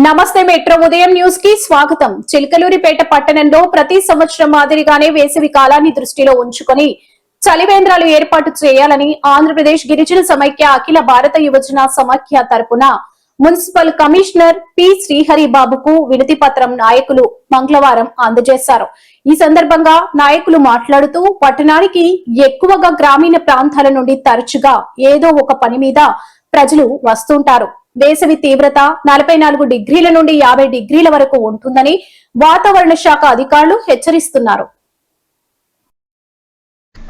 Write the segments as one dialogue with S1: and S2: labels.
S1: నమస్తే మెట్రో ఉదయం న్యూస్ కి స్వాగతం. చిలకలూరిపేట పట్టణంలో ప్రతి సంవత్సరం మాదిరిగానే వేసవి కాలాన్ని దృష్టిలో ఉంచుకొని చలివేంద్రాలు ఏర్పాటు చేయాలని ఆంధ్రప్రదేశ్ గిరిజన సమైక్య అఖిల భారత యువజన సమాఖ్య తరపున మున్సిపల్ కమిషనర్ పి శ్రీహరి బాబుకు వినతి పత్రం నాయకులు మంగళవారం అందజేశారు. ఈ సందర్భంగా నాయకులు మాట్లాడుతూ పట్టణానికి ఎక్కువగా గ్రామీణ ప్రాంతాల నుండి తరచుగా ఏదో ఒక పని మీద ప్రజలు వస్తుంటారు. వేసవి తీవ్రత 44 డిగ్రీల నుండి 50 డిగ్రీల వరకు ఉంటుందని వాతావరణ శాఖ అధికారులు హెచ్చరిస్తున్నారు.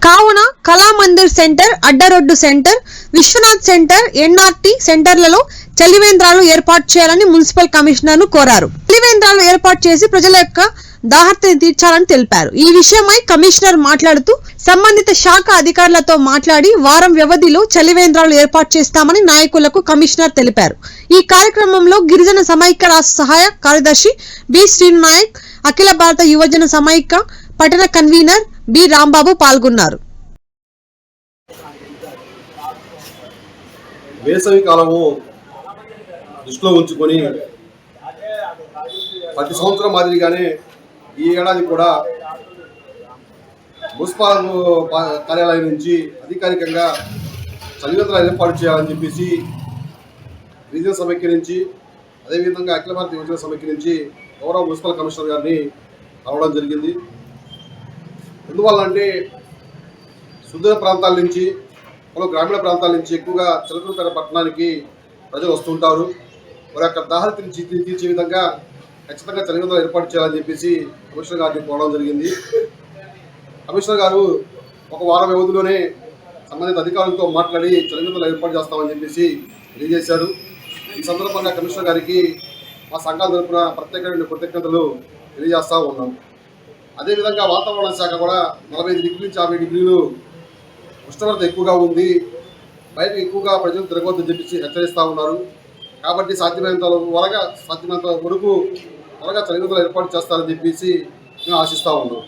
S2: కావున కళామందిర్ సెంటర్, అడ్డరోడ్డు సెంటర్, విశ్వనాథ్ సెంటర్, ఎన్ఆర్టీ సెంటర్లలో చలివేంద్రాలు ఏర్పాటు చేయాలని మున్సిపల్ కమిషనర్ ను కోరారు. చలివేంద్రాలు ఏర్పాటు చేసి ప్రజల యొక్క దాహర్తిని తీర్చాలని తెలిపారు. ఈ విషయమై కమిషనర్ మాట్లాడుతూ సంబంధిత శాఖ అధికారులతో మాట్లాడి వారం వ్యవధిలో చలివేంద్రాలు ఏర్పాటు చేస్తామని నాయకులకు కమిషనర్ తెలిపారు. ఈ కార్యక్రమంలో గిరిజన సమైక్య రాష్ట్ర సహాయ కార్యదర్శి బి శ్రీనాయక్, అఖిల భారత యువజన సమైక్య పట్టణ కన్వీనర్ బి రాంబాబు పాల్గొన్నారు.
S3: వేసవి కాలము దృష్టిలో ఉంచుకొని ప్రతి సంవత్సరం మాదిరిగానే ఈ ఏడాది కూడా మున్సిపల్ కార్యాలయం నుంచి అధికారికంగా చలివేంద్రాలు ఏర్పాటు చేయాలని చెప్పేసి గిరిజన సమైక్య నుంచి, అదేవిధంగా అఖిల భారత యువజన సమైక్య నుంచి గౌరవ మున్సిపల్ కమిషనర్ గారిని రావడం జరిగింది. ఎందువల్లంటే సుదూర ప్రాంతాల నుంచి, గ్రామీణ ప్రాంతాల నుంచి ఎక్కువగా చిలకలూరిపేట పట్టణానికి ప్రజలు వస్తుంటారు. వారి యొక్క దాహర్తిని తీర్చే విధంగా ఖచ్చితంగా చలివేంద్రాలు ఏర్పాటు చేయాలని చెప్పేసి కమిషనర్ గారిని కోరడం జరిగింది. కమిషనర్ గారు ఒక వారం వ్యవధిలోనే సంబంధిత అధికారులతో మాట్లాడి చలివేంద్రాలు ఏర్పాటు చేస్తామని చెప్పేసి తెలియజేశారు. ఈ సందర్భంగా కమిషనర్ గారికి మా సంఘాల తరఫున ప్రత్యేకమైన కృతజ్ఞతలు తెలియజేస్తూ ఉన్నాం. అదేవిధంగా వాతావరణ శాఖ కూడా 45 డిగ్రీల నుంచి 50 డిగ్రీలు ఉష్ణోగ్రత ఎక్కువగా ఉంది, బయట ఎక్కువగా ప్రజలు తిరగవద్దని చెప్పేసి హెచ్చరిస్తూ ఉన్నారు. కాబట్టి సాధ్యమైనంత వరకు త్వరగా చలివేంద్రాలు ఏర్పాటు చేస్తారని చెప్పేసి మేము ఆశిస్తూ ఉన్నాం.